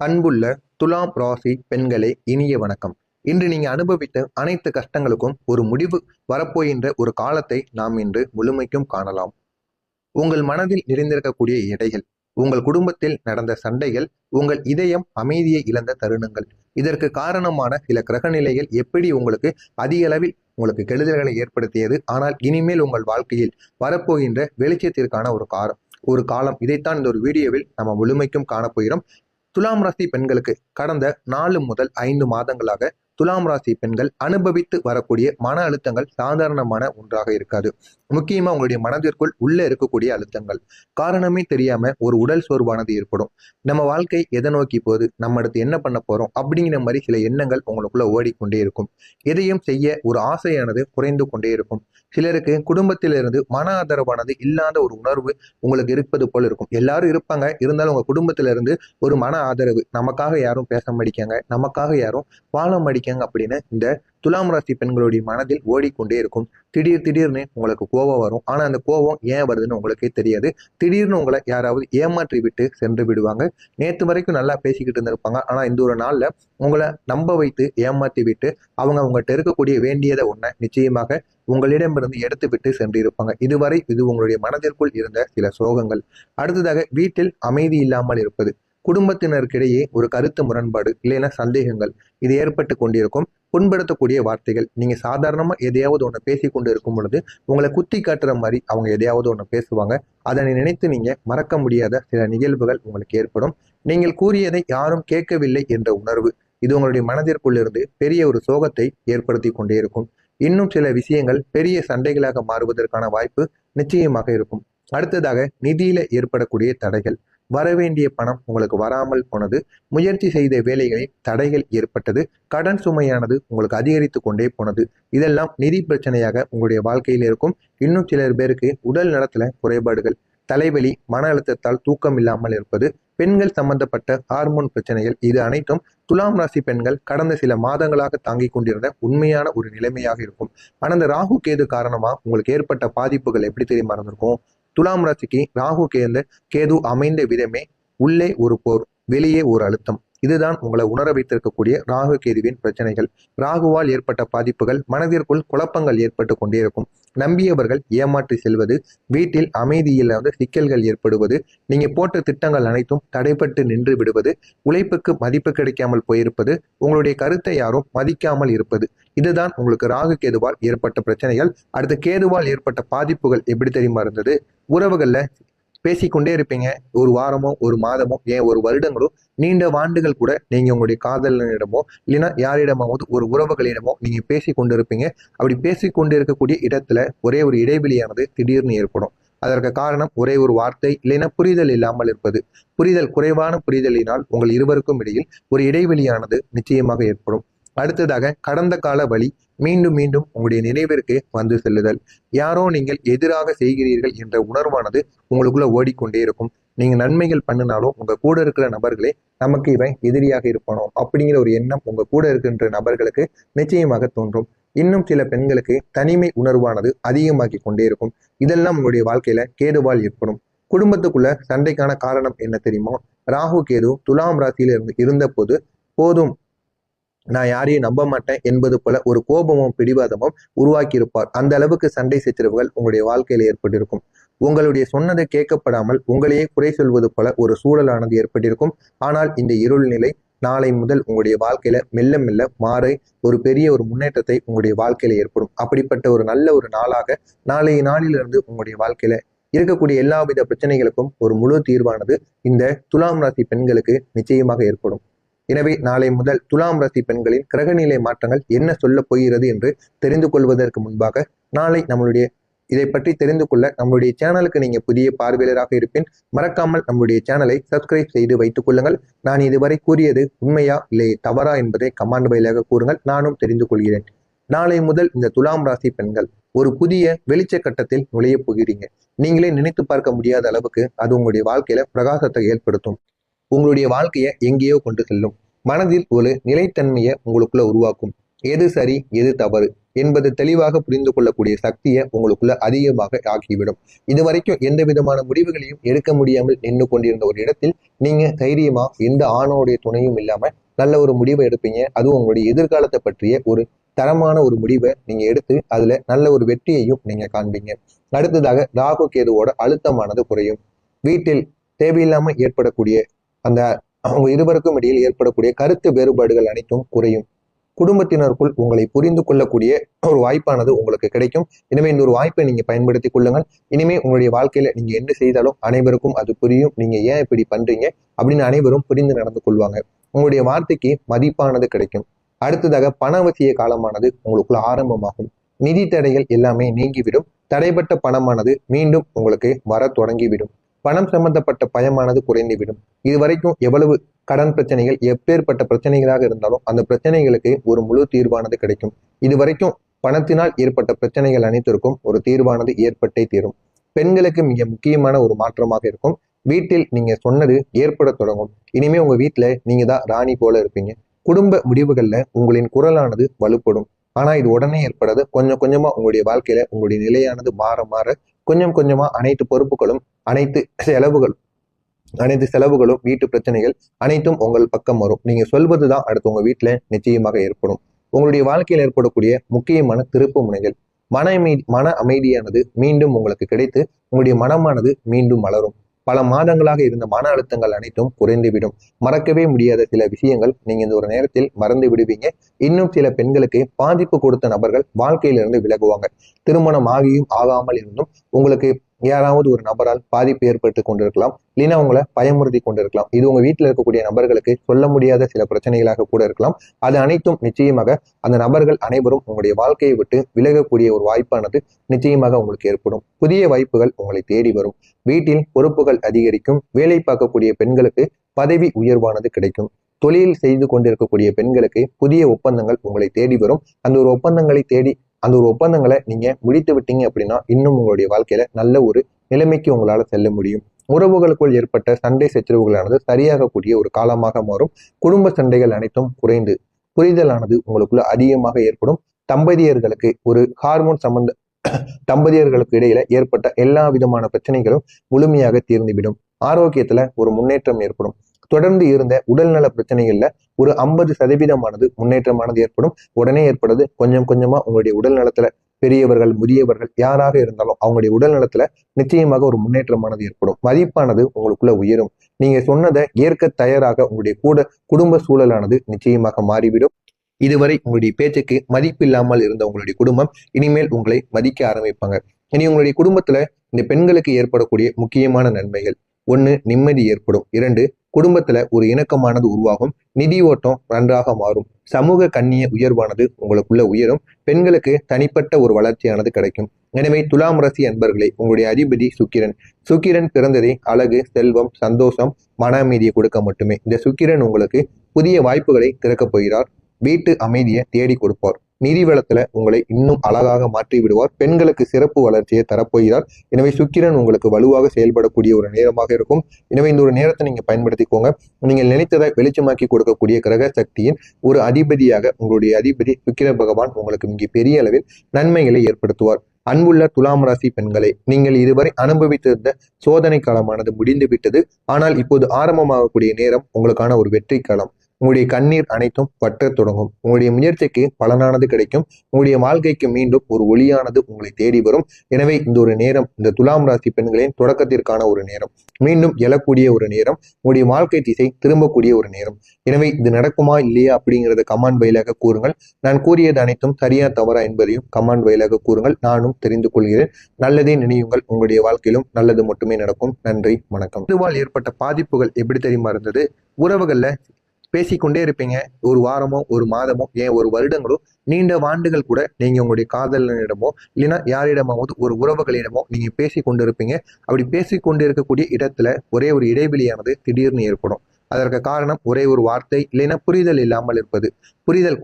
அன்புள்ள துலாம் ராசி பெண்களே, இனிய வணக்கம். இன்று நீங்க அனுபவித்த அனைத்து கஷ்டங்களுக்கும் ஒரு முடிவு வரப்போகின்ற ஒரு காலத்தை நாம் இன்று முழுமைக்கும் காணலாம். உங்கள் மனதில் நிறைந்திருக்கக்கூடிய எடைகள், உங்கள் குடும்பத்தில் நடந்த சண்டைகள், உங்கள் இதயம் அமைதியை இழந்த தருணங்கள், இதற்கு காரணமான சில கிரகநிலைகள் எப்படி உங்களுக்கு அதிக அளவில் உங்களுக்கு கெடுதல்களை ஏற்படுத்தியது. ஆனால் இனிமேல் உங்கள் வாழ்க்கையில் வரப்போகின்ற வெளிச்சத்திற்கான ஒரு காலம் இதைத்தான் இந்த ஒரு வீடியோவில் நம்ம முழுமைக்கும் காணப்போகிறோம். துலாம் ராசி பெண்களுக்கு கடந்த 4 முதல் 5 மாதங்களாக துலாம் ராசி பெண்கள் அனுபவித்து வரக்கூடிய மன அழுத்தங்கள் சாதாரணமான ஒன்றாக இருக்காது. முக்கியமா உங்களுடைய மனதிற்குள் உள்ள இருக்கக்கூடிய அழுத்தங்கள் காரணமே தெரியாம ஒரு உடல் சோர்வானது ஏற்படும். நம்ம வாழ்க்கை எதை நோக்கி போகுது, நம்ம அடுத்து என்ன பண்ண போறோம் அப்படிங்கிற மாதிரி சில எண்ணங்கள் உங்களுக்குள்ள ஓடிக்கொண்டே இருக்கும். எதையும் செய்ய ஒரு ஆசையானது குறைந்து கொண்டே இருக்கும். சிலருக்கு குடும்பத்திலிருந்து மன ஆதரவானது இல்லாத ஒரு உணர்வு உங்களுக்கு இருப்பது போல இருக்கும். எல்லாரும் இருப்பாங்க, இருந்தாலும் உங்க குடும்பத்திலிருந்து ஒரு மன ஆதரவு, நமக்காக யாரும் பேச மாட்டேங்க, நமக்காக யாரும் வாழ மாட்டேங்க அப்படின்னு இந்த துலாம் ராசி பெண்களுடைய மனதில் ஓடிக்கொண்டே இருக்கும். திடீர்னு உங்களுக்கு கோபம் வரும். ஆனா அந்த கோபம் ஏன் வருதுன்னு உங்களுக்கே தெரியாது. திடீர்னு உங்களை யாராவது ஏமாற்றி விட்டு சென்று விடுவாங்க. நேற்று வரைக்கும் நல்லா பேசிக்கிட்டு இருந்திருப்பாங்க, ஆனா இந்த ஒரு நாள்ல உங்களை நம்ப வைத்து ஏமாற்றி விட்டு அவங்க உங்கள்கிட்ட இருக்கக்கூடிய வேண்டியதை ஒன்றை நிச்சயமாக உங்களிடமிருந்து எடுத்து விட்டு சென்றிருப்பாங்க. இதுவரை இது உங்களுடைய மனதிற்குள் இருந்த சில சோகங்கள். அடுத்ததாக வீட்டில் அமைதி இல்லாமல் இருப்பது, குடும்பத்தினருக்கிடையே ஒரு கருத்து முரண்பாடு இல்லைன்னா சந்தேகங்கள் இது ஏற்பட்டு கொண்டிருக்கும். புண்படுத்தக்கூடிய வார்த்தைகள், நீங்க சாதாரணமா எதையாவது ஒன்று பேசி கொண்டு இருக்கும் பொழுது உங்களை குத்தி காட்டுற மாதிரி அவங்க எதையாவது ஒன்று பேசுவாங்க. அதனை நினைத்து நீங்க மறக்க முடியாத சில நிகழ்வுகள் உங்களுக்கு ஏற்படும். நீங்கள் கூறியதை யாரும் கேட்கவில்லை என்ற உணர்வு இது உங்களுடைய மனதிற்குள் இருந்து பெரிய ஒரு சோகத்தை ஏற்படுத்தி கொண்டே இருக்கும். இன்னும் சில விஷயங்கள் பெரிய சண்டைகளாக மாறுவதற்கான வாய்ப்பு நிச்சயமாக இருக்கும். அடுத்ததாக நிதியில ஏற்படக்கூடிய தடைகள், வரவேண்டிய பணம் உங்களுக்கு வராமல் போனது, முயற்சி செய்த வேலைகளில் தடைகள் ஏற்பட்டது, கடன் சுமையானது உங்களுக்கு அதிகரித்து கொண்டே போனது, இதெல்லாம் நிதி பிரச்சனையாக உங்களுடைய வாழ்க்கையில் இருக்கும். இன்னும் சிலர் பேருக்கு உடல் நலத்துல குறைபாடுகள், தலைவலி, மன அழுத்தத்தால் தூக்கம் இல்லாமல் இருப்பது, பெண்கள் சம்பந்தப்பட்ட ஹார்மோன் பிரச்சனைகள், இது அனைத்தும் துலாம் ராசி பெண்கள் கடந்த சில மாதங்களாக தாங்கிக் கொண்டிருந்த உண்மையான ஒரு நிலைமையாக இருக்கும். ஆனா இந்த ராகு கேது காரணமா உங்களுக்கு ஏற்பட்ட பாதிப்புகள் எப்படி தெரியுமா இருந்திருக்கும். துலாம் ராசிக்கு ராகு கேது அமைந்த விதமே உள்ளே ஒரு போர், வெளியே ஒரு அழுத்தம். இதுதான் உங்களை உணர வைத்திருக்கக்கூடிய ராகு கேதுவின் பிரச்சனைகள். ராகுவால் ஏற்பட்ட பாதிப்புகள், மனதிற்குள் குழப்பங்கள் ஏற்பட்டு கொண்டே இருக்கும். நம்பியவர்கள் ஏமாற்றி செல்வது, வீட்டில் அமைதியில்லாத சிக்கல்கள் ஏற்படுவது, நீங்க போட்ட திட்டங்கள் அனைத்தும் தடைப்பட்டு நின்று விடுவது, உழைப்புக்கு மதிப்பு கிடைக்காமல் போயிருப்பது, உங்களுடைய கருத்தை யாரும் மதிக்காமல் இருப்பது, இதுதான் உங்களுக்கு ராகு கேதுவால் ஏற்பட்ட பிரச்சனைகள். அடுத்த கேதுவால் ஏற்பட்ட பாதிப்புகள் எப்படி தெரியுமா இருந்தது. உறவுகள்ல பேசிக்கொண்டே இருப்பீங்க. ஒரு வாரமோ ஒரு மாதமோ ஏன் ஒரு வருடங்களோ நீண்ட ஆண்டுகள் கூட நீங்க உங்களுடைய காதலனிடமோ இல்லைன்னா யாரிடமாவது ஒரு உறவுகளிடமோ நீங்க பேசி கொண்டு இருப்பீங்க. அப்படி பேசிக்கொண்டு இருக்கக்கூடிய இடத்துல ஒரே ஒரு இடைவெளியானது திடீர்னு ஏற்படும். அதற்கு காரணம் ஒரே ஒரு வார்த்தை இல்லைன்னா புரிதல் இல்லாமல் இருப்பது. குறைவான புரிதலினால் உங்கள் இருவருக்கும் இடையில் ஒரு இடைவெளியானது நிச்சயமாக ஏற்படும். அடுத்ததாக கடந்த கால வழி மீண்டும் மீண்டும் உங்களுடைய நினைவிற்கு வந்து செல்லுதல். யாரோ நீங்கள் எதிராக செய்கிறீர்கள் என்ற உணர்வானது உங்களுக்குள்ள ஓடிக்கொண்டே இருக்கும். நீங்க நன்மைகள் பண்ணினாலும் உங்க கூட இருக்கிற நபர்களே நமக்கு இவன் எதிரியாக இருப்பானோ அப்படிங்கிற ஒரு எண்ணம் உங்க கூட இருக்கின்ற நபர்களுக்கு நிச்சயமாக தோன்றும். இன்னும் சில பெண்களுக்கு தனிமை உணர்வானது அதிகமாக்கி கொண்டே இருக்கும். இதெல்லாம் உங்களுடைய வாழ்க்கையில கேதுவால் ஏற்படும். குடும்பத்துக்குள்ள சண்டைக்கான காரணம் என்ன தெரியுமோ. ராகு கேது துலாம் ராசியில இருந்த போது போதும், நான் யாரையும் நம்ப மாட்டேன் என்பது போல ஒரு கோபமும் பிடிவாதமும் உருவாக்கி இருப்பார். அந்த அளவுக்கு சண்டை சச்சரவுகள் உங்களுடைய வாழ்க்கையில ஏற்பட்டிருக்கும். உங்களுடைய சொன்னதை கேட்கப்படாமல் உங்களையே குறை சொல்வது போல ஒரு சூழலானது ஏற்பட்டிருக்கும். ஆனால் இந்த இருள் நிலை நாளை முதல் உங்களுடைய வாழ்க்கையில மெல்ல மெல்ல மாற ஒரு பெரிய ஒரு முன்னேற்றத்தை உங்களுடைய வாழ்க்கையில ஏற்படும். அப்படிப்பட்ட ஒரு நல்ல ஒரு நாளாக நாளைய நாளிலிருந்து உங்களுடைய வாழ்க்கையில இருக்கக்கூடிய எல்லா வித பிரச்சனைகளுக்கும் ஒரு முழு தீர்வானது இந்த துலாம் ராசி பெண்களுக்கு நிச்சயமாக ஏற்படும். எனவே நாளை முதல் துலாம் ராசி பெண்களின் கிரகநிலை மாற்றங்கள் என்ன சொல்ல போகிறது என்று தெரிந்து கொள்வதற்கு முன்பாக நாளை நம்மளுடைய இதை பற்றி தெரிந்து கொள்ள நம்மளுடைய சேனலுக்கு நீங்க புதிய பார்வையாளராக இருப்பேன். மறக்காமல் நம்மளுடைய சேனலை சப்ஸ்கிரைப் செய்து வைத்துக் கொள்ளுங்கள். நான் இதுவரை கூறியது உண்மையா இல்லை தவறா என்பதை கமெண்ட் வாயிலாக கூறுங்கள், நானும் தெரிந்து கொள்கிறேன். நாளை முதல் இந்த துலாம் ராசி பெண்கள் ஒரு புதிய வெளிச்ச கட்டத்தில் நுழைய போகிறீங்க. நீங்களே நினைத்து பார்க்க முடியாத அளவுக்கு அது உங்களுடைய வாழ்க்கையில பிரகாசத்தை ஏற்படுத்தும். உங்களுடைய வாழ்க்கையை எங்கேயோ கொண்டு செல்லும். மனதில் ஒரு நிலைத்தன்மையை உங்களுக்குள்ள உருவாக்கும். எது சரி எது தவறு, என்பது தெளிவாக புரிந்து கொள்ளக்கூடிய சக்தியை உங்களுக்குள்ள அதிகமாக ஆக்கிவிடும். இதுவரைக்கும் எந்த விதமான முடிவுகளையும் எடுக்க முடியாமல் நின்று கொண்டிருந்த ஒரு இடத்தில் நீங்க தைரியமா எந்த ஆணோடைய துணையும் இல்லாம நல்ல ஒரு முடிவை எடுப்பீங்க. அதுவும் உங்களுடைய எதிர்காலத்தை பற்றிய ஒரு தரமான ஒரு முடிவை நீங்க எடுத்து அதுல நல்ல ஒரு வெற்றியையும் நீங்க காண்பீங்க. அடுத்ததாக ராகு கேதுவோட அழுத்தமானது குறையும். வீட்டில் தேவையில்லாம ஏற்படக்கூடிய அந்த அவங்க இருவருக்கும் இடையில் ஏற்படக்கூடிய கருத்து வேறுபாடுகள் அனைத்தும் குறையும். குடும்பத்தினருக்குள் உங்களை புரிந்து கொள்ளக்கூடிய ஒரு வாய்ப்பானது உங்களுக்கு கிடைக்கும். எனவே இந்த ஒரு வாய்ப்பை நீங்க பயன்படுத்தி கொள்ளுங்கள். இனிமே உங்களுடைய வாழ்க்கையில நீங்க என்ன செய்தாலும் அனைவருக்கும் அது புரியும். நீங்க ஏன் இப்படி பண்றீங்க அப்படின்னு அனைவரும் புரிந்து நடந்து கொள்வாங்க. உங்களுடைய வார்த்தைக்கு மதிப்பானது கிடைக்கும். அடுத்ததாக பணவசிய காலமானது உங்களுக்குள்ள ஆரம்பமாகும். நிதி தடைகள் எல்லாமே நீங்கிவிடும். தடைப்பட்ட பணமானது மீண்டும் உங்களுக்கு வர தொடங்கிவிடும். பணம் சம்பந்தப்பட்ட பயமானது குறைந்துவிடும். இதுவரைக்கும் எவ்வளவு கடன் பிரச்சனைகள் எப்பேற்பட்ட பிரச்சனைகளாக இருந்தாலும் அந்த பிரச்சனைகளுக்கு ஒரு முழு தீர்வானது கிடைக்கும். இதுவரைக்கும் பணத்தினால் ஏற்பட்ட பிரச்சனைகள் அனைத்திற்கும் ஒரு தீர்வானது ஏற்பட்டே தீரும். பெண்களுக்கு மிக முக்கியமான ஒரு மாற்றமாக இருக்கும். வீட்டில் நீங்க சொன்னது ஏற்பட தொடங்கும். இனிமே உங்க வீட்டுல நீங்க தான் ராணி போல இருப்பீங்க. குடும்ப முடிவுகள்ல உங்களின் குரலானது வலுப்படும். ஆனா இது உடனே ஏற்படாது. கொஞ்சம் கொஞ்சமா உங்களுடைய வாழ்க்கையில உங்களுடைய நிலையானது மாற மாற கொஞ்சம் கொஞ்சமா அனைத்து பொறுப்புகளும் அனைத்து செலவுகளும் வீட்டு பிரச்சனைகள் அனைத்தும் உங்கள் பக்கம் வரும். நீங்க சொல்வதுதான் அடுத்து உங்க வீட்டுல நிச்சயமாக ஏற்படும். உங்களுடைய வாழ்க்கையில் ஏற்படக்கூடிய முக்கியமான திருப்பு முனைகள் மன அமைதியானது மீண்டும் உங்களுக்கு கிடைத்து உங்களுடைய மனமானது மீண்டும் மலரும். பல மாதங்களாக இருந்த மன அழுத்தங்கள் அனைத்தும் குறைந்துவிடும். மறக்கவே முடியாத சில விஷயங்கள் நீங்க இந்த ஒரு நேரத்தில் மறந்து விடுவீங்க. இன்னும் சில பெண்களுக்கு பாதிப்பு கொடுத்த நபர்கள் வாழ்க்கையிலிருந்து விலகுவாங்க. திருமணம் ஆகியும் ஆகாமல் இருந்தும் உங்களுக்கு யாராவது ஒரு நபரால் பாதிப்பு ஏற்பட்டு கொண்டிருக்கலாம், இல்லைன்னா உங்களை பயமுறுத்தி கொண்டிருக்கலாம். இது உங்க வீட்டில் இருக்கக்கூடிய நபர்களுக்கு சொல்ல முடியாத சில பிரச்சனைகளாக கூட இருக்கலாம். அது அனைத்தும் நிச்சயமாக அந்த நபர்கள் அனைவரும் உங்களுடைய வாழ்க்கையை விட்டு விலகக்கூடிய ஒரு வாய்ப்பானது நிச்சயமாக உங்களுக்கு ஏற்படும். புதிய வாய்ப்புகள் உங்களை தேடி வரும். வீட்டில் பொறுப்புகள் அதிகரிக்கும். வேலை பார்க்கக்கூடிய பெண்களுக்கு பதவி உயர்வானது கிடைக்கும். தொழில் செய்து கொண்டிருக்கக்கூடிய பெண்களுக்கு புதிய ஒப்பந்தங்கள் உங்களை தேடி வரும். அந்த ஒரு ஒப்பந்தங்களை நீங்க முடித்து விட்டீங்க அப்படின்னா இன்னும் உங்களுடைய வாழ்க்கையில நல்ல ஒரு நிலைமைக்கு உங்களால செல்ல முடியும். உறவுகளுக்குள் ஏற்பட்ட சண்டை சச்சரவுகளானது சரியாகக்கூடிய ஒரு காலமாக மாறும். குடும்ப சண்டைகள் அனைத்தும் குறைந்து புரிதலானது உங்களுக்குள்ள அதிகமாக ஏற்படும். தம்பதியர்களுக்கு ஒரு ஹார்மோன் சம்பந்த தம்பதியர்களுக்கு இடையில ஏற்பட்ட எல்லா விதமான பிரச்சனைகளும் முழுமையாக தீர்ந்துவிடும். ஆரோக்கியத்துல ஒரு முன்னேற்றம் ஏற்படும். தொடர்ந்து இருந்த உடல்நல பிரச்சனைகள்ல ஒரு 50% முன்னேற்றமானது ஏற்படும். உடனே ஏற்படுது. கொஞ்சம் கொஞ்சமா உங்களுடைய உடல் நலத்துல பெரியவர்கள் முதியவர்கள் யாராக இருந்தாலும் அவங்களுடைய உடல் நலத்துல நிச்சயமாக ஒரு முன்னேற்றமானது ஏற்படும். மதிப்பானது உங்களுக்குள்ள உயரும். நீங்க சொன்னதை ஏற்க தயாராக உங்களுடைய குடும்ப சூழலானது நிச்சயமாக மாறிவிடும். இதுவரை உங்களுடைய பேச்சுக்கு மதிப்பு இல்லாமல் இருந்த உங்களுடைய குடும்பம் இனிமேல் உங்களை மதிக்க ஆரம்பிப்பாங்க. இனி உங்களுடைய குடும்பத்துல இந்த பெண்களுக்கு ஏற்படக்கூடிய முக்கியமான நன்மைகள்: 1, நிம்மதி ஏற்படும். 2, குடும்பத்துல ஒரு இணக்கமானது உருவாகும். நிதி ஓட்டம் நன்றாக மாறும். சமூக கண்ணிய உயர்வானது உங்களுக்குள்ள உயரும். பெண்களுக்கு தனிப்பட்ட ஒரு வளர்ச்சியானது கிடைக்கும். எனவே துலாம் ராசி அன்பர்களே, உங்களுடைய அதிபதி சுக்கிரன் பிறந்ததே அழகு, செல்வம், சந்தோஷம், மன அமைதியை கொடுக்க மட்டுமே. இந்த சுக்கிரன் உங்களுக்கு புதிய வாய்ப்புகளை திறக்கப் போகிறார். வீட்டு அமைதியை தேடி கொடுப்பார். நிதி வளத்துல உங்களை இன்னும் அழகாக மாற்றி விடுவார். பெண்களுக்கு சிறப்பு வளர்ச்சியை தரப்போகிறார். எனவே சுக்கிரன் உங்களுக்கு வலுவாக செயல்படக்கூடிய ஒரு நேரமாக இருக்கும். எனவே இந்த ஒரு நேரத்தை நீங்க பயன்படுத்திக்கோங்க. நீங்கள் நினைத்ததை வெளிச்சமாக்கி கொடுக்கக்கூடிய கிரக சக்தியின் ஒரு அதிபதியாக உங்களுடைய அதிபதி சுக்கிர பகவான் உங்களுக்கு மிக பெரிய அளவில் நன்மைகளை ஏற்படுத்துவார். அன்புள்ள துலாம் ராசி பெண்களே, நீங்கள் இதுவரை அனுபவித்திருந்த சோதனை காலமானது முடிந்து விட்டது. ஆனால் இப்போது ஆரம்பமாகக்கூடிய நேரம் உங்களுக்கான ஒரு வெற்றி காலம். உங்களுடைய கண்ணீர் அனைத்தும் வற்றத் தொடங்கும். உங்களுடைய முயற்சிக்கு பலனானது கிடைக்கும். உங்களுடைய வாழ்க்கைக்கு மீண்டும் ஒரு ஒளியானது உங்களை தேடி வரும். எனவே இந்த ஒரு நேரம் இந்த துலாம் ராசி பெண்களின் தொடக்கத்திற்கான ஒரு நேரம், மீண்டும் எழக்கூடிய ஒரு நேரம், உங்களுடைய வாழ்க்கை திசை திரும்பக்கூடிய ஒரு நேரம். எனவே இது நடக்குமா இல்லையா அப்படிங்கிறத கமெண்ட் வாயிலாக கூறுங்கள். நான் கூறியது அனைத்தும் சரியா தவறா என்பதையும் கமெண்ட் வாயிலாக கூறுங்கள். நானும் தெரிந்து கொள்கிறேன். நல்லதே நினையுங்கள். உங்களுடைய வாழ்க்கையிலும் நல்லது மட்டுமே நடக்கும். நன்றி, வணக்கம். இதுவால் ஏற்பட்ட பாதிப்புகள் எப்படி தெரியுமா இருந்தது? உறவுகள்ல பேசிக்கொண்டே இருப்பீங்க. ஒரு வாரமோ ஒரு மாதமோ ஏன் ஒரு வருடங்களோ நீண்ட ஆண்டுகள் கூட நீங்க உங்களுடைய காதலனிடமோ இல்லைன்னா யாரிடமாவது ஒரு உறவுகளிடமோ நீங்க பேசி கொண்டு இருப்பீங்க. அப்படி பேசிக்கொண்டு இருக்கக்கூடிய இடத்துல ஒரே ஒரு இடைவெளியானது திடீர்னு ஏற்படும். அதற்கு காரணம் ஒரே ஒரு வார்த்தை இல்லைன்னா புரிதல் இல்லாமல் இருப்பது.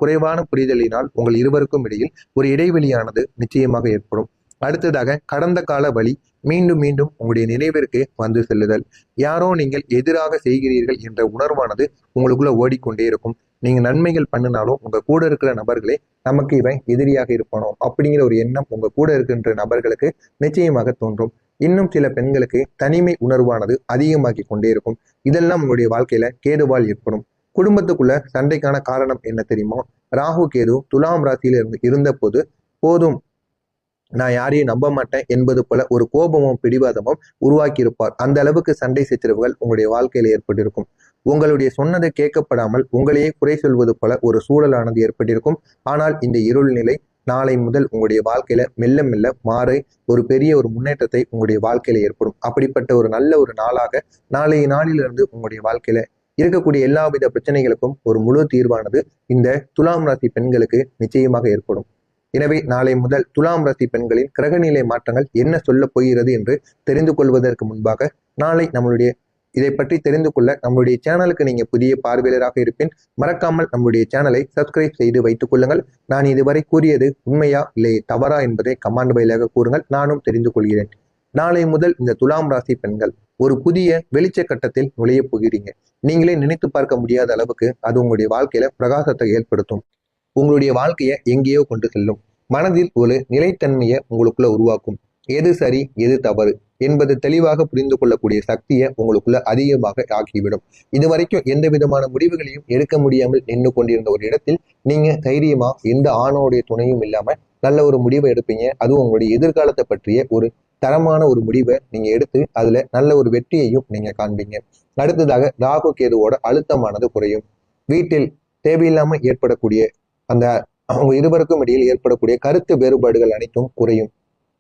குறைவான புரிதலினால் உங்கள் இருவருக்கும் இடையில் ஒரு இடைவெளியானது நிச்சயமாக ஏற்படும். அடுத்ததாக கடந்த கால வழி மீண்டும் மீண்டும் உங்களுடைய நினைவிற்கு வந்து செல்லுதல். யாரோ நீங்கள் எதிராக செய்கிறீர்கள் என்ற உணர்வானது உங்களுக்குள்ள ஓடிக்கொண்டே இருக்கும். நீங்க நன்மைகள் பண்ணினாலும் உங்க கூட இருக்கிற நபர்களே நமக்கு இவன் எதிரியாக இருப்பானோ அப்படிங்கிற ஒரு எண்ணம் உங்க கூட இருக்கின்ற நபர்களுக்கு நிச்சயமாக தோன்றும். இன்னும் சில பெண்களுக்கு தனிமை உணர்வானது அதிகமாகி கொண்டே இருக்கும். இதெல்லாம் உங்களுடைய வாழ்க்கையில கேதுவால் ஏற்படும். குடும்பத்துக்குள்ள சண்டைக்கான காரணம் என்ன தெரியுமா? ராகு கேது துலாம் ராசியில இருந்த போது போதும் நான் யாரையும் நம்ப மாட்டேன் என்பது போல ஒரு கோபமும் பிடிவாதமும் உருவாக்கி இருப்பார். அந்த அளவுக்கு சண்டை சச்சரவுகள் உங்களுடைய வாழ்க்கையில ஏற்பட்டிருக்கும். உங்களுடைய சொன்னதை கேட்கப்படாமல் உங்களையே குறை சொல்வது போல ஒரு சூழலானது ஏற்பட்டிருக்கும். ஆனால் இந்த இருள் நிலை நாளை முதல் உங்களுடைய வாழ்க்கையில மெல்ல மெல்ல மாறி ஒரு பெரிய ஒரு முன்னேற்றத்தை உங்களுடைய வாழ்க்கையில ஏற்படும். அப்படிப்பட்ட ஒரு நல்ல ஒரு நாளாக நாளைய நாளிலிருந்து உங்களுடைய வாழ்க்கையில இருக்கக்கூடிய எல்லா வித பிரச்சனைகளுக்கும் ஒரு முழு தீர்வானது இந்த துலாம் ராசி பெண்களுக்கு நிச்சயமாக ஏற்படும். எனவே நாளை முதல் துலாம் ராசி பெண்களின் கிரகநிலை மாற்றங்கள் என்ன சொல்ல போகிறது என்று தெரிந்து கொள்வதற்கு முன்பாக நாளை நம்மளுடைய இதை பற்றி தெரிந்து கொள்ள நம்முடைய சேனலுக்கு நீங்க புதிய பார்வையாளராக இருப்பேன். மறக்காமல் நம்முடைய சேனலை சப்ஸ்கிரைப் செய்து வைத்துக் கொள்ளுங்கள். நான் இதுவரை கூறியது உண்மையா இல்லை தவறா என்பதை கமெண்ட் வாயிலாக கூறுங்கள், நானும் தெரிந்து கொள்கிறேன். நாளை முதல் இந்த துலாம் ராசி பெண்கள் ஒரு புதிய வெளிச்ச கட்டத்தில் நுழைய போகிறீங்க. நீங்களே நினைத்து பார்க்க முடியாத அளவுக்கு அது உங்களுடைய வாழ்க்கையில பிரகாசத்தை ஏற்படுத்தும். உங்களுடைய வாழ்க்கையை எங்கேயோ கொண்டு செல்லும். மனதில் ஒரு நிலைத்தன்மையை உங்களுக்குள்ள உருவாக்கும். எது சரி எது தவறு என்பது தெளிவாக புரிந்து கொள்ளக்கூடிய சக்தியை உங்களுக்குள்ள அதிகமாக ஆக்கிவிடும். இதுவரைக்கும் எந்த விதமான முடிவுகளையும் எடுக்க முடியாமல் நின்று கொண்டிருந்த ஒரு இடத்தில் நீங்க தைரியமா எந்த ஆணோடைய துணையும் இல்லாம நல்ல ஒரு முடிவை எடுப்பீங்க. அதுவும் உங்களுடைய எதிர்காலத்தை பற்றிய ஒரு தரமான ஒரு முடிவை நீங்க எடுத்து அதுல நல்ல ஒரு வெற்றியையும் நீங்க காண்பீங்க. அடுத்ததாக ராகு கேதுவோட அழுத்தமானது குறையும். வீட்டில் தேவையில்லாம ஏற்படக்கூடிய அந்த அவங்க இருவருக்கும் இடையில் ஏற்படக்கூடிய கருத்து வேறுபாடுகள் அனைத்தும் குறையும்.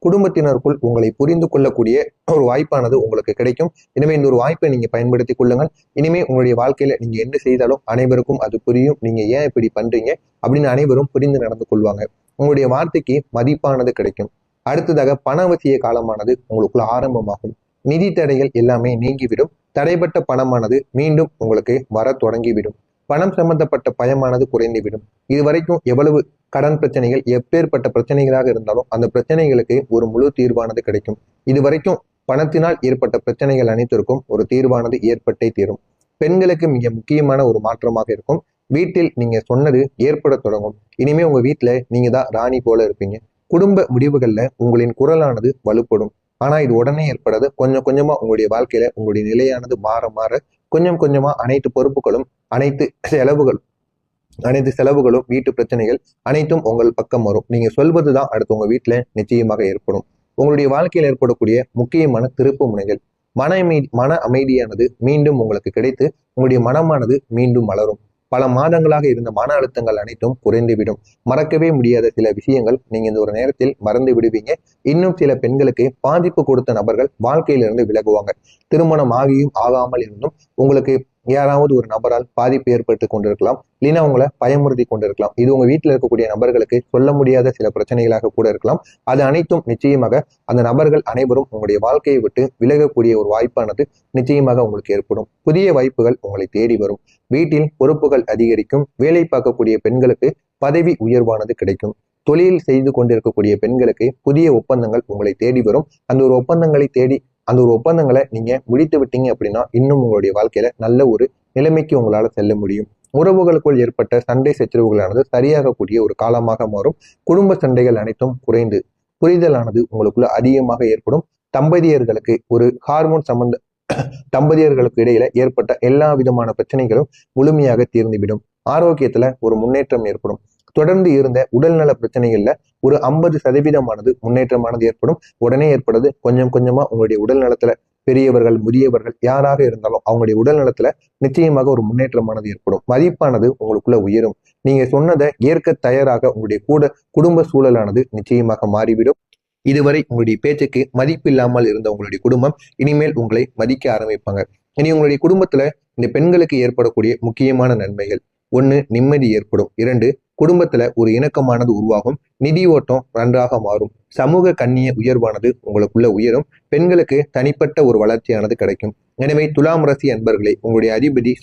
குடும்பத்தினருக்குள் உங்களை புரிந்து கொள்ளக்கூடிய ஒரு வாய்ப்பானது உங்களுக்கு கிடைக்கும். எனவே இந்த ஒரு வாய்ப்பை நீங்க பயன்படுத்தி கொள்ளுங்கள். இனிமே உங்களுடைய வாழ்க்கையில நீங்க என்ன செய்தாலும் அனைவருக்கும் அது புரியும். நீங்க ஏன் இப்படி பண்றீங்க அப்படின்னு அனைவரும் புரிந்து நடந்து கொள்வாங்க. உங்களுடைய வார்த்தைக்கு மதிப்பானது கிடைக்கும். அடுத்ததாக பணவசிய காலமானது உங்களுக்குள்ள ஆரம்பமாகும். நிதி தடைகள் எல்லாமே நீங்கிவிடும். தடைப்பட்ட பணமானது மீண்டும் உங்களுக்கு வர தொடங்கிவிடும். பணம் சம்பந்தப்பட்ட பயமானது குறைந்துவிடும். இதுவரைக்கும் எவ்வளவு கடன் பிரச்சனைகள் எப்பேற்பட்ட பிரச்சனைகளாக இருந்தாலும் அந்த பிரச்சனைகளுக்கு ஒரு முழு தீர்வானது கிடைக்கும். இதுவரைக்கும் பணத்தினால் ஏற்பட்ட பிரச்சனைகள் அனைத்திற்கும் ஒரு தீர்வானது ஏற்பட்டே தீரும். பெண்களுக்கு மிக முக்கியமான ஒரு மாற்றமாக இருக்கும். வீட்டில் நீங்க சொன்னது ஏற்பட தொடங்கும். இனிமே உங்க வீட்டுல நீங்க தான் ராணி போல இருப்பீங்க. குடும்ப முடிவுகள்ல உங்களின் குரலானது வலுப்படும். ஆனா இது உடனே ஏற்படாது. கொஞ்சம் கொஞ்சமா உங்களுடைய வாழ்க்கையில உங்களுடைய நிலையானது மாற மாற கொஞ்சம் கொஞ்சமா அனைத்து பொறுப்புகளும் அனைத்து செலவுகளும் வீட்டு பிரச்சனைகள் அனைத்தும் உங்கள் பக்கம் வரும். நீங்க சொல்வதுதான் அடுத்து உங்க வீட்டுல நிச்சயமாக ஏற்படும். உங்களுடைய வாழ்க்கையில் ஏற்படக்கூடிய முக்கியமான திருப்பு முனைகள் மன அமைதியானது மீண்டும் உங்களுக்கு கிடைத்து உங்களுடைய மனமானது மீண்டும் மலரும். பல மாதங்களாக இருந்த மன அழுத்தங்கள் அனைத்தும் குறைந்துவிடும். மறக்கவே முடியாத சில விஷயங்கள் நீங்க இந்த ஒரு நேரத்தில் மறந்து விடுவீங்க. இன்னும் சில பெண்களுக்கு பாதிப்பு கொடுத்த நபர்கள் வாழ்க்கையிலிருந்து விலகுவாங்க. திருமணம் ஆகியும் ஆகாமல் இருந்தும் உங்களுக்கு யாராவது ஒரு நபரால் பாதிப்பு ஏற்பட்டு கொண்டிருக்கலாம், இல்லைன்னா உங்களை பயமுறுத்தி கொண்டிருக்கலாம். இது உங்க வீட்டில் இருக்கக்கூடிய நபர்களுக்கு சொல்ல முடியாத சில பிரச்சனைகளாக கூட இருக்கலாம். அது அனைத்தும் நிச்சயமாக அந்த நபர்கள் அனைவரும் உங்களுடைய வாழ்க்கையை விட்டு விலகக்கூடிய ஒரு வாய்ப்பானது நிச்சயமாக உங்களுக்கு ஏற்படும். புதிய வாய்ப்புகள் உங்களை தேடி வரும். வீட்டில் பொறுப்புகள் அதிகரிக்கும். வேலை பார்க்கக்கூடிய பெண்களுக்கு பதவி உயர்வானது கிடைக்கும். தொழில் செய்து கொண்டிருக்கக்கூடிய பெண்களுக்கு புதிய ஒப்பந்தங்கள் உங்களை தேடி வரும். அந்த ஒரு ஒப்பந்தங்களை நீங்க முடித்து விட்டீங்க அப்படின்னா இன்னும் உங்களுடைய வாழ்க்கையில நல்ல ஒரு நிலைமைக்கு உங்களால செல்ல முடியும். உறவுகளுக்குள் ஏற்பட்ட சண்டை சச்சரவுகளானது சரியாகக்கூடிய ஒரு காலமாக மாறும். குடும்ப சண்டைகள் அனைத்தும் குறைந்து புரிதலானது உங்களுக்குள்ள அதிகமாக ஏற்படும். தம்பதியர்களுக்கு ஒரு ஹார்மோன் தம்பதியர்களுக்கு இடையில ஏற்பட்ட எல்லா விதமான பிரச்சனைகளும் முழுமையாக தீர்ந்துவிடும். ஆரோக்கியத்துல ஒரு முன்னேற்றம் ஏற்படும். தொடர்ந்து இருந்த உடல்நல பிரச்சனைகள்ல ஒரு 50% முன்னேற்றமானது ஏற்படும். உடனே ஏற்படுது. கொஞ்சம் கொஞ்சமா உங்களுடைய உடல் நலத்துல பெரியவர்கள் முதியவர்கள் யாராக இருந்தாலும் அவங்களுடைய உடல் நலத்துல நிச்சயமாக ஒரு முன்னேற்றமானது ஏற்படும். மதிப்பானது உங்களுக்குள்ள உயரும். நீங்க சொன்னதை ஏற்க தயாராக உங்களுடைய குடும்ப சூழலானது நிச்சயமாக மாறிவிடும். இதுவரை உங்களுடைய பேச்சுக்கு மதிப்பு இல்லாமல் இருந்த உங்களுடைய குடும்பம் இனிமேல் உங்களை மதிக்க ஆரம்பிப்பாங்க. இனி உங்களுடைய குடும்பத்துல இந்த பெண்களுக்கு ஏற்படக்கூடிய முக்கியமான நன்மைகள்: 1, நிம்மதி ஏற்படும். 2, குடும்பத்துல ஒரு இணக்கமானது உருவாகும். நிதி ஓட்டம் நன்றாக மாறும். சமூக கண்ணிய உயர்வானது உங்களுக்குள்ள உயரும். பெண்களுக்கு தனிப்பட்ட ஒரு வளர்ச்சியானது கிடைக்கும். எனவே துலாம் ராசி அன்பர்களே, உங்களுடைய அதிபதி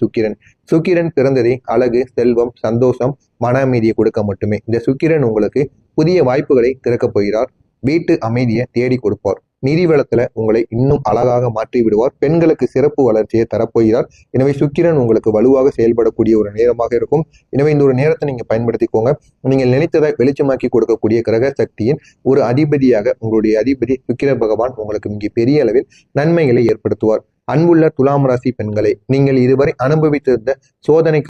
சுக்கிரன் பிறந்ததே அழகு, செல்வம், சந்தோஷம், மன அமைதியை கொடுக்க மட்டுமே. இந்த சுக்கிரன் உங்களுக்கு புதிய வாய்ப்புகளை திறக்கப் போகிறார். வீட்டு அமைதியை தேடி கொடுப்பார். நிதி வளத்துல உங்களை இன்னும் அழகாக மாற்றி விடுவார். பெண்களுக்கு சிறப்பு வளர்ச்சியை தரப்போகிறார். எனவே சுக்கிரன் உங்களுக்கு வலுவாக செயல்படக்கூடிய ஒரு நேரமாக இருக்கும். எனவே இந்த ஒரு நேரத்தை நீங்க பயன்படுத்திக்கோங்க. நீங்கள் நினைத்ததை வெளிச்சமாக்கி கொடுக்கக்கூடிய கிரக சக்தியின் ஒரு அதிபதியாக உங்களுடைய அதிபதி சுக்கிர பகவான் உங்களுக்கு இங்கே பெரிய அளவில் நன்மைகளை ஏற்படுத்துவார். அன்புள்ள துலாம் ராசி பெண்களை, நீங்கள் இதுவரை அனுபவித்திருந்த சோதனை